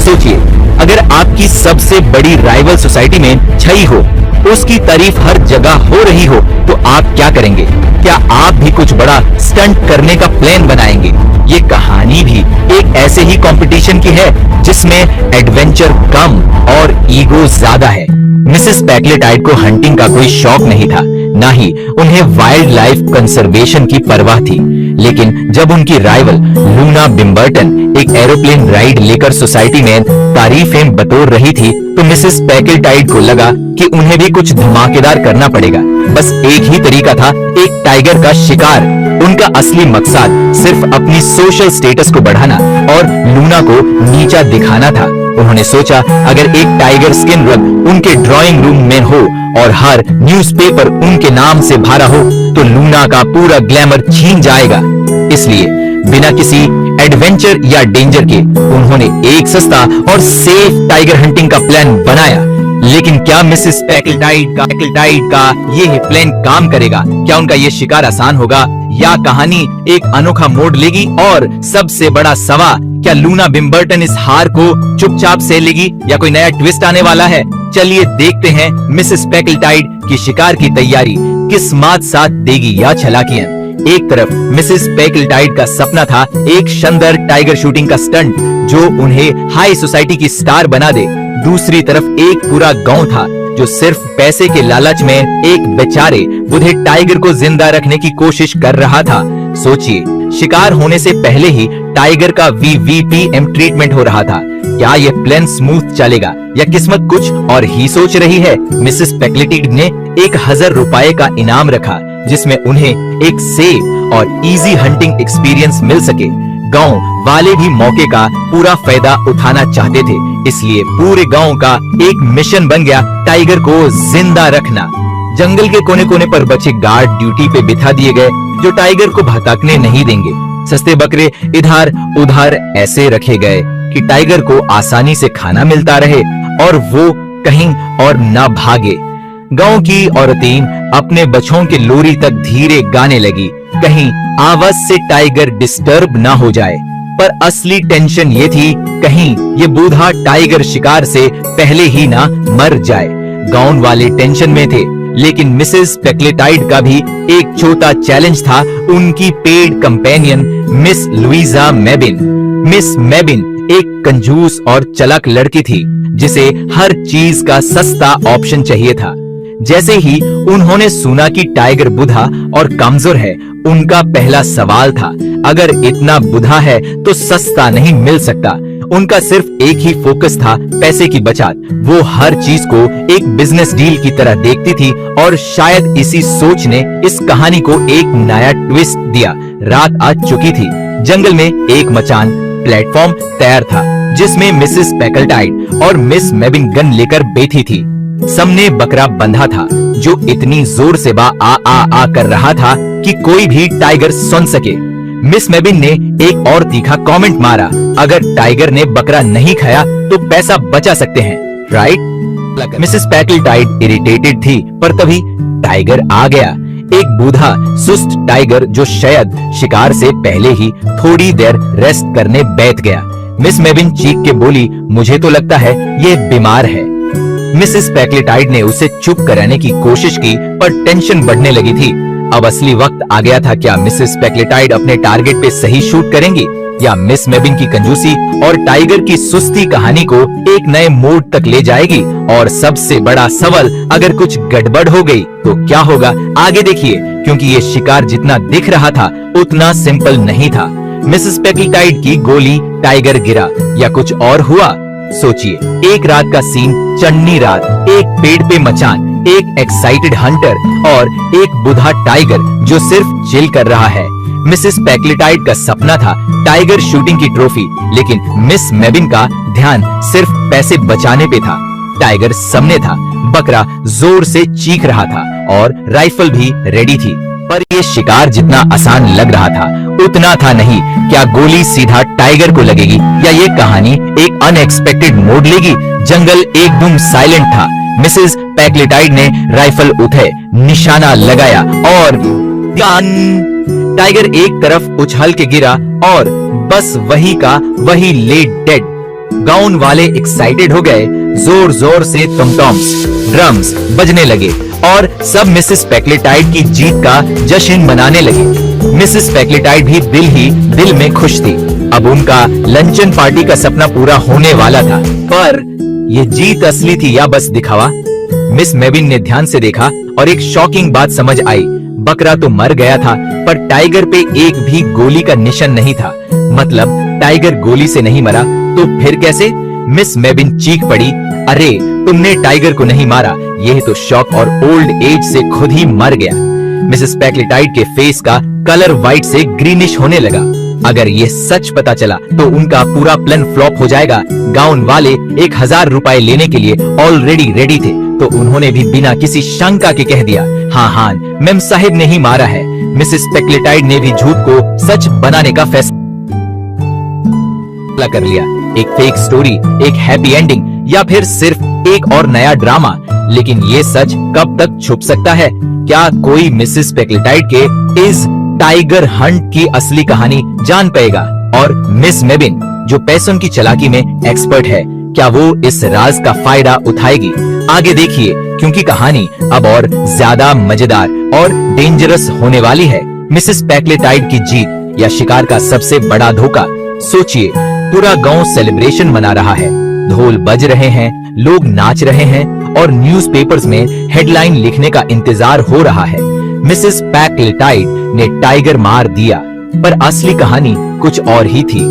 सोचिए, अगर आपकी सबसे बड़ी राइवल सोसाइटी में छई हो, उसकी तारीफ हर जगह हो रही हो, तो आप क्या करेंगे? क्या आप भी कुछ बड़ा स्टंट करने का प्लान बनाएंगे? ये कहानी भी एक ऐसे ही कंपटीशन की है जिसमें एडवेंचर कम और ईगो ज्यादा है। मिसेस पैकलेटाइड को हंटिंग का कोई शौक नहीं था, ना ही उन्हें वाइल्ड लाइफ कंजर्वेशन की परवाह थी। लेकिन जब उनकी राइवल लूना बिम्बर्टन एक एरोप्लेन राइड लेकर सोसाइटी में तारीफें बटोर रही थी, तो मिसेस पैकलेटाइड को लगा कि उन्हें भी कुछ धमाकेदार करना पड़ेगा। बस एक ही तरीका था, एक टाइगर का शिकार। उनका असली मकसद सिर्फ अपनी सोशल स्टेटस को बढ़ाना और लूना को नीचा दिखाना था। उन्होंने सोचा, अगर एक टाइगर स्किन रग उनके ड्राइंग रूम में हो और हर न्यूज़पेपर उनके नाम से भरा हो, तो लूना का पूरा ग्लैमर छीन जाएगा। इसलिए बिना किसी एडवेंचर या डेंजर के उन्होंने एक सस्ता और सेफ टाइगर हंटिंग का प्लान बनाया। लेकिन क्या मिसेस पैकलेटाइड का ये प्लान काम करेगा? क्या उनका ये शिकार आसान होगा, या कहानी एक अनोखा मोड़ लेगी? और सबसे बड़ा सवाल, क्या लूना बिम्बर्टन इस हार को चुपचाप सह लेगी या कोई नया ट्विस्ट आने वाला है? चलिए देखते हैं मिसेस पैकलेटाइड की शिकार की तैयारी किस्मत साथ देगी या चालाकियां। एक तरफ मिसेस पैकलेटाइड का सपना था एक शानदार टाइगर शूटिंग का स्टंट जो उन्हें हाई सोसाइटी की स्टार बना दे। दूसरी तरफ एक पूरा गांव था जो सिर्फ पैसे के लालच में एक बेचारे बूढ़े टाइगर को जिंदा रखने की कोशिश कर रहा था। सोचिए, शिकार होने से पहले ही टाइगर का VVPM ट्रीटमेंट हो रहा था। क्या यह प्लान स्मूथ चलेगा या किस्मत कुछ और ही सोच रही है? मिसेस पैकलेटाइड ने 1000 रुपए का इनाम रखा, जिसमें उन्हें एक सेफ और इजी हंटिंग एक्सपीरियंस मिल सके। गांव वाले भी मौके का पूरा फायदा उठाना चाहते थे, इसलिए पूरे गांव का एक मिशन बन गया टाइगर को जिंदा रखना। जंगल के कोने कोने पर बचे गार्ड ड्यूटी पे बिठा दिए गए, जो टाइगर को भटकने नहीं देंगे। सस्ते बकरे इधर उधर ऐसे रखे गए कि टाइगर को आसानी से खाना मिलता रहे और वो कहीं और न भागे। गांव की औरतें अपने बच्चों के लोरी तक धीरे गाने लगी, कहीं आवाज से टाइगर डिस्टर्ब ना हो जाए। पर असली टेंशन ये थी, कहीं ये बूढ़ा टाइगर शिकार से पहले ही ना मर जाए। गांव वाले टेंशन में थे, लेकिन मिसेस पैकलेटाइड का भी एक छोटा चैलेंज था। उनकी paid companion miss Luisa Mabin. Miss Mabin एक कंजूस और चालाक लड़की थी, जिसे हर चीज का सस्ता ऑप्शन चाहिए था। जैसे ही उन्होंने सुना कि टाइगर बूढ़ा और कमजोर है, उनका पहला सवाल था, अगर इतना बूढ़ा है तो सस्ता नहीं मिल सकता। उनका सिर्फ एक ही फोकस था, पैसे की बचत। वो हर चीज को एक बिजनेस डील की तरह देखती थी और शायद इसी सोच ने इस कहानी को एक नया ट्विस्ट दिया। रात आ चुकी थी, जंगल में एक मचान प्लेटफॉर्म तैयार था, जिसमें मिसेस पैकलेटाइड और मिस मेबिन गन लेकर बैठी थी। सामने बकरा बंधा था, जो इतनी जोर से आ कर रहा था कि कोई भी टाइगर सुन सके। मिस मेबिन ने एक और तीखा कमेंट मारा, अगर टाइगर ने बकरा नहीं खाया तो पैसा बचा सकते हैं, राइट? मिसेस पैकलेटाइड इरिटेटेड थी, पर तभी टाइगर आ गया। एक बूढ़ा सुस्त टाइगर जो शायद शिकार से पहले ही थोड़ी देर रेस्ट करने बैठ गया। मिस मेबिन चीख के बोली, मुझे तो लगता है ये बीमार है। मिसेस पैकलेटाइड ने उसे चुप कराने की कोशिश की, पर टेंशन बढ़ने लगी थी। अब असली वक्त आ गया था। क्या मिसेस पैकलेटाइड अपने टारगेट पे सही शूट करेंगी, या मिस मेबिन की कंजूसी और टाइगर की सुस्ती कहानी को एक नए मोड़ तक ले जाएगी? और सबसे बड़ा सवाल, अगर कुछ गड़बड़ हो गई तो क्या होगा? आगे देखिए, क्योंकि ये शिकार जितना दिख रहा था उतना सिंपल नहीं था। मिसेस पैकलेटाइड की गोली टाइगर गिरा, या कुछ और हुआ? सोचिए, एक रात का सीन, चन्नी रात, एक पेड़ पे मचान, एक एक्साइटेड हंटर और एक बूढ़ा टाइगर जो सिर्फ चिल कर रहा है। मिसेस पैकलेटाइड का सपना था टाइगर शूटिंग की ट्रॉफी, लेकिन मिस मेबिन का ध्यान सिर्फ पैसे बचाने पे था। टाइगर सामने था, बकरा जोर से चीख रहा था और राइफल भी रेडी थी। पर ये शिकार जितना आसान लग रहा था उतना था नहीं। क्या गोली सीधा टाइगर को लगेगी, या ये कहानी एक अनएक्सपेक्टेड मोड़ लेगी? जंगल एकदम साइलेंट था। मिसेस पैकलेटाइड ने राइफल उठाए, निशाना लगाया और टाइगर एक तरफ उछल के गिरा और बस वही का वही ले डेड। गाउन वाले एक्साइटेड हो गए, जोर जोर से टॉम्स ड्रम्स बजने लगे और सब मिसेस पैक्लेटाइड की जीत का जश्न मनाने लगे। मिसेस पैक्लेटाइड भी दिल ही दिल में खुश थी। अब उनका लंचन पार्टी का सपना पूरा होने वाला था। पर ये जीत असली थी या बस दिखावा? मिस मेबिन ने ध्यान से देखा और एक शॉकिंग बात समझ आई। बकरा तो मर गया था, पर टाइगर पे एक भी गोली का निशान नहीं था। मतलब टाइगर गोली से नहीं मरा तो फिर कैसे? मिस मेबिन चीख पड़ी, अरे तुमने टाइगर को नहीं मारा, यह तो शॉक और ओल्ड एज से खुद ही मर गया। मिसेस पैक्लेटाइड के फेस का कलर व्हाइट से ग्रीनिश होने लगा। अगर ये सच पता चला तो उनका पूरा प्लान फ्लॉप हो जाएगा। गाउन वाले 1000 रुपए लेने के लिए ऑलरेडी रेडी थे, तो उन्होंने भी बिना किसी शंका के कह दिया, हाँ हाँ मेम साहिब ने ही मारा है। मिसेस पैक्लेटाइड ने भी झूठ को सच बनाने का फैसला कर लिया। एक फेक स्टोरी, एक हैप्पी एंडिंग, या फिर सिर्फ एक और नया ड्रामा। लेकिन ये सच कब तक छुप सकता है? क्या कोई मिसेस पैक्लेटाइड के इस टाइगर हंट की असली कहानी जान पाएगा? और मिस मेबिन, जो पैसों की चालाकी में एक्सपर्ट है, क्या वो इस राज का फायदा उठाएगी? आगे देखिए, क्योंकि कहानी अब और ज्यादा मजेदार और डेंजरस होने वाली है। मिसेस पैक्लेटाइड की जीत या शिकार का सबसे बड़ा धोखा? सोचिए, पूरा गांव सेलिब्रेशन मना रहा है, ढोल बज रहे हैं, लोग नाच रहे हैं और न्यूज़पेपर्स में हेडलाइन लिखने का इंतजार हो रहा है। मिसेस पैक्लेटाइड ने टाइगर मार दिया, पर असली कहानी कुछ और ही थी।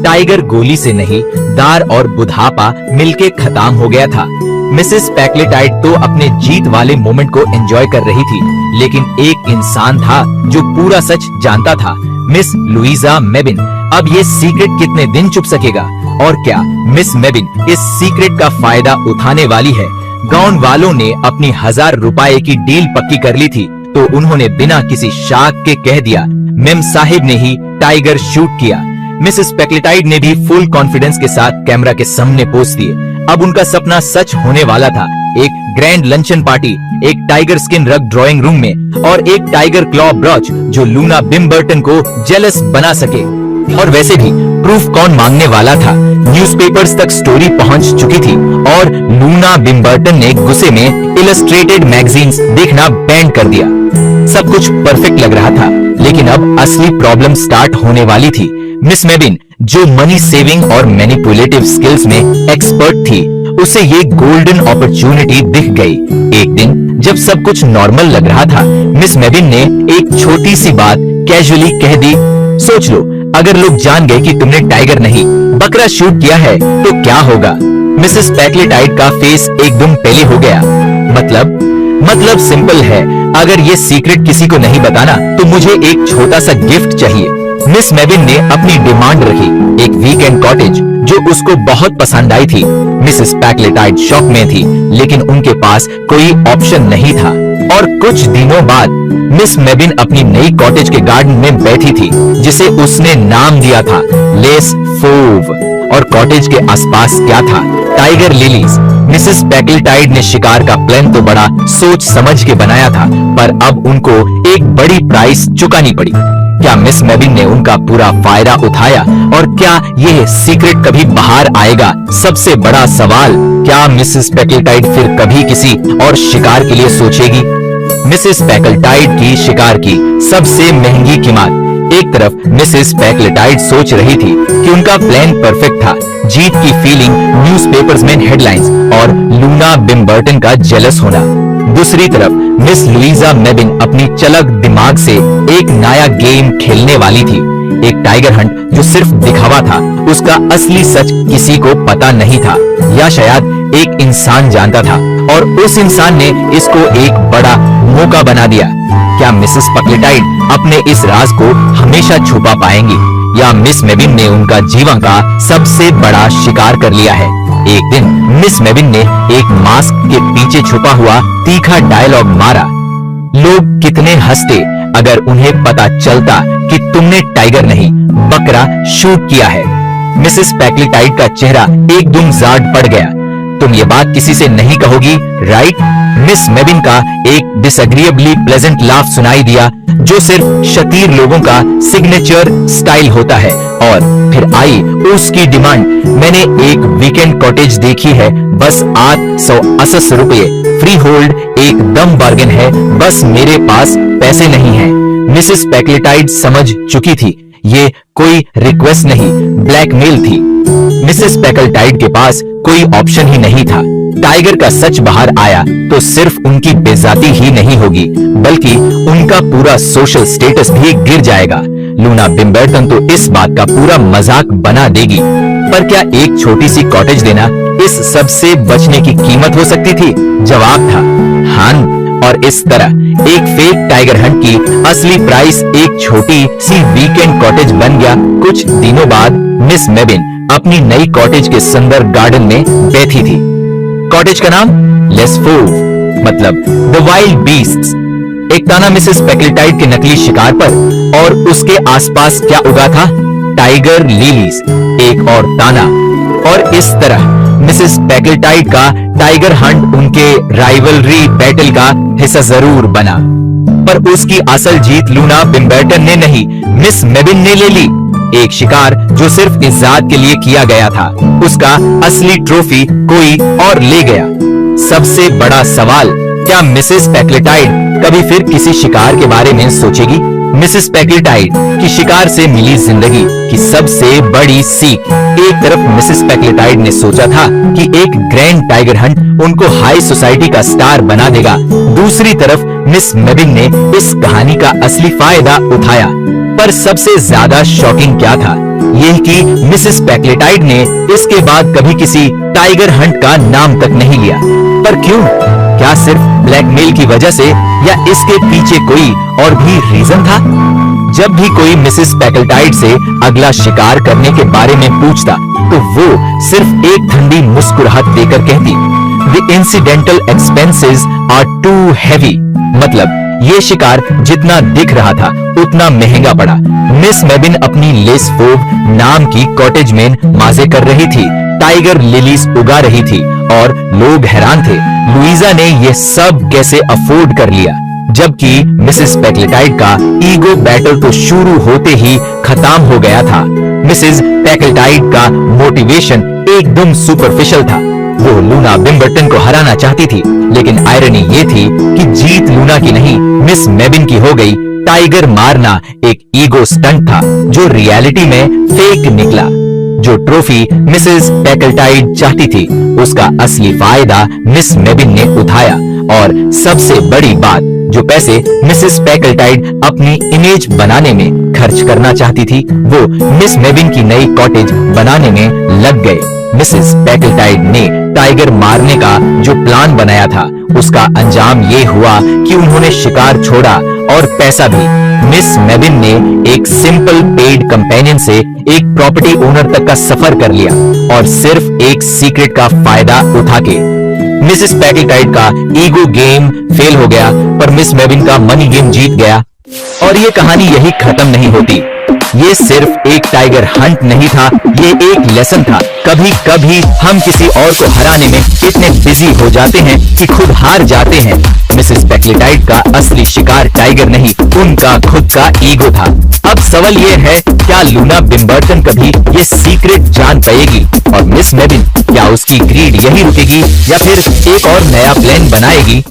टाइगर गोली से नहीं, दार और बुढ़ापा मिलके खत्म हो गया था। मिसेस पैक्लेटाइड तो अपने जीत वाले मोमेंट को एंजॉय कर रही थी, लेकिन एक इंसान था जो पूरा सच जानता था, मिस लुइजा मेबिन। अब ये सीक्रेट कितने दिन छुप सकेगा? और क्या मिस मेबिन इस सीक्रेट का फायदा उठाने वाली है? गाउन वालों ने अपनी 1000 रुपए की डील पक्की कर ली थी, तो उन्होंने बिना किसी शाक के कह दिया, मेम साहिब ने ही टाइगर शूट किया। मिसेस पैक्लेटाइड ने भी फुल कॉन्फिडेंस के साथ कैमरा के सामने पोज दिए। अब उनका सपना सच होने वाला था, एक ग्रैंड लंचन पार्टी, एक टाइगर स्किन रग ड्राइंग रूम में और एक टाइगर क्लॉ ब्रॉच जो लूना बिम्बर्टन को जेलस बना सके। और वैसे भी प्रूफ कौन मांगने वाला था? न्यूज़पेपर्स तक स्टोरी पहुंच चुकी थी और लूना बिम्बर्टन ने गुस्से में इलस्ट्रेटेड मैगजीन्स देखना बैंड कर दिया। सब कुछ परफेक्ट लग रहा था, लेकिन अब असली प्रॉब्लम स्टार्ट होने वाली थी। मिस मेबिन, जो मनी सेविंग और मैनिपुलेटिव स्किल्स में एक्सपर्ट थी, उसे ये गोल्डन अपॉर्चुनिटी दिख गई। एक दिन जब सब कुछ नॉर्मल लग रहा था, मिस मेबिन ने एक छोटी सी बात कैजुअली कह दी, सोच लो, अगर लोग जान गए कि तुमने टाइगर नहीं बकरा शूट किया है तो क्या होगा? मिसेस पैक्लेटाइड का फेस एकदम पेले हो गया। मतलब सिंपल है, अगर ये सीक्रेट किसी को नहीं बताना तो मुझे एक छोटा सा गिफ्ट चाहिए। मिस मेबिन ने अपनी डिमांड रखी, एक वीकेंड कॉटेज, जो उसको बहुत पसंद आई थी। मिसेस पैक्लेटाइड शॉक में थी, लेकिन उनके पास कोई ऑप्शन नहीं था। और कुछ दिनों बाद मिस मेबिन अपनी नई कॉटेज के गार्डन में बैठी थी, जिसे उसने नाम दिया था लेस फोव। और कॉटेज के आसपास क्या था? Tiger lilies. मिसेस पैक्लेटाइड ने शिकार का प्लान तो बड़ा सोच समझ के बनाया था, पर अब उनको एक बड़ी प्राइस चुकानी पड़ी। क्या मिस मेबिन ने उनका पूरा फायदा उठाया? और क्या यह सीक्रेट कभी बाहर आएगा? सबसे बड़ा सवाल, क्या मिसेस पैक्लेटाइड फिर कभी किसी और शिकार के लिए सोचेगी? मिसेस पैक्लेटाइड की शिकार की सबसे महंगी कीमत। एक तरफ मिसेस पैक्लेटाइड सोच रही थी कि उनका प्लान परफेक्ट था, जीत की फीलिंग, न्यूज़पेपर्स में हेडलाइंस और लूना बिम्बर्टन का जेलस होना। दूसरी तरफ मिस लुइजा मेबिन अपनी चलक दिमाग से एक नया गेम खेलने वाली थी, एक टाइगर हंट जो सिर्फ दिखावा था, उसका असली सच किसी को पता नहीं था, या शायद एक इंसान जानता था और उस इंसान ने इसको एक बड़ा मौका बना दिया। क्या मिसेस पैक्लेटाइड अपने इस राज को हमेशा छुपा पाएंगी, या मिस मेबिन ने उनका जीवन का सबसे बड़ा शिकार कर लिया है? एक दिन मिस मेबिन ने एक मास्क के पीछे छुपा हुआ तीखा डायलॉग मारा, लोग कितने हंसते अगर उन्हें पता चलता कि तुमने टाइगर नहीं बकरा शूट किया है। मिसेस पैक्लेटाइड का चेहरा एकदम जाड़ पड़ गया। तुम ये बात किसी से नहीं कहोगी, राइट? मिस मेबिन का एक डिसएग्रीएबली प्लेजेंट लाफ सुनाई दिया, जो सिर्फ शतीर लोगों का सिग्नेचर स्टाइल होता है। और फिर आई उसकी डिमांड, मैंने एक वीकेंड कॉटेज देखी है, बस 880 रुपये, फ्री होल्ड, एकदम बार्गेन है, बस मेरे पास पैसे नहीं हैं। मिसेस पैकलेटाइड समझ चुकी थी, ये कोई रिक्वेस्ट नहीं, ब्लैकमेल थी। मिसेस पैकलेटाइड के पास कोई ऑप्शन ही नहीं था। टाइगर का सच बाहर आया तो सिर्फ उनकी बेइज्जती ही नहीं होगी, बल्कि उनका पूरा सोशल स्टेटस भी गिर जाएगा। लूना बिम्बर्टन तो इस बात का पूरा मजाक बना देगी। पर क्या एक छोटी सी कॉटेज देना इस सब से बचने की कीमत हो सकती थी? जवाब था हाँ। और इस तरह एक फेक टाइगर हंट की असली प्राइस एक छोटी सी वीकेंड कॉटेज बन गया। कुछ दिनों बाद मिस मेबिन अपनी नई कॉटेज के सुंदर गार्डन में बैठी थी। कॉटेज का नाम लेस फोव, मतलब द वाइल्ड बीस्ट्स। एक ताना मिसेस पैकलेटाइड के नकली शिकार पर, और उसके आसपास क्या उगा था? Tiger lilies. एक और ताना। और इस तरह मिसेस पैकलेटाइड का टाइगर हंट उनके राइवलरी बैटल का हिस्सा जरूर बना, पर उसकी असल जीत लूना बिम्बर्टन ने नहीं, मिस मेबिन ने ले ली। एक शिकार जो सिर्फ इज्जत के लिए किया गया था, उसका असली ट्रॉफी कोई और ले गया। सबसे बड़ा सवाल, क्या मिसेस पैकलेटाइड कभी फिर किसी शिकार के बारे में सोचेगी? मिसेस पैकलेटाइड की शिकार से मिली जिंदगी की सबसे बड़ी सीख। एक तरफ मिसेस पैकलेटाइड ने सोचा था कि एक ग्रैंड टाइगर हंट उनको हाई सोसाइटी का स्टार बना देगा, दूसरी तरफ मिस मेबिन ने इस कहानी का असली फायदा उठाया। पर सबसे ज्यादा शॉकिंग क्या था, यह कि मिसेस पैकलेटाइड ने इसके बाद कभी किसी टाइगर हंट का नाम तक नहीं लिया। पर क्यों? क्या सिर्फ ब्लैकमेल की वजह से, या इसके पीछे कोई और भी रीजन था? जब भी कोई मिसेस पैकलेटाइड से अगला शिकार करने के बारे में पूछता, तो वो सिर्फ एक ठंडी मुस्कुराहट देकर कहती, "The incidental expenses are too heavy." मतलब ये शिकार जितना दिख रहा था उतना महंगा पड़ा। मिस मेबिन अपनी लेस फोव नाम की कॉटेज में माजे कर रही थी, टाइगर लिलीज उगा रही थी, और लोग हैरान थे लुइजा ने ये सब कैसे अफोर्ड कर लिया। जबकि मिसेस पैकलेटाइड का ईगो बैटल तो शुरू होते ही खत्म हो गया था। मिसेस पैकलेटाइड का मोटिवेशन एकदम सुपरफिशियल था। वो लूना बिम्बर्टन को हराना चाहती थी, लेकिन आयरनी ये थी कि जीत लूना की नहीं, मिस मेबिन की हो गई। टाइगर मारना एक ईगो स्टंट था, जो रियलिटी में फेक निकला। जो ट्रॉफी मिसेस पैकलेटाइड चाहती थी, उसका असली फायदा मिस मेबिन ने उठाया। और सबसे बड़ी बात, जो पैसे मिसेस पैकलेटाइड अपनी इमेज बनाने में खर्च करना चाहती थी, वो मिस मेबिन की नई कॉटेज बनाने में लग गए। मिसेस पैकलेटाइड ने टाइगर मारने का जो प्लान बनाया था, उसका अंजाम ये हुआ कि उन्होंने शिकार छोड़ा और पैसा भी। मिस मेबिन ने एक सिंपल पेड कंपेनियन से एक प्रॉपर्टी ओनर तक का सफर कर लिया, और सिर्फ एक सीक्रेट का फायदा उठा के। मिसेस पैकलेटाइड का ईगो गेम फेल हो गया, पर मिस मेबिन का मनी गेम जीत गया। और ये कहानी यही खत्म नहीं होती। ये सिर्फ एक टाइगर हंट नहीं था, ये एक लेसन था। कभी कभी हम किसी और को हराने में इतने बिजी हो जाते हैं कि खुद हार जाते हैं। मिसेस पैकलेटाइड का असली शिकार टाइगर नहीं, उनका खुद का ईगो था। अब सवाल ये है, क्या लूना बिम्बर्टन कभी ये सीक्रेट जान पाएगी? और मिस मेबिन, क्या उसकी ग्रीड यही रुकेगी, या फिर एक और नया प्लान बनाएगी?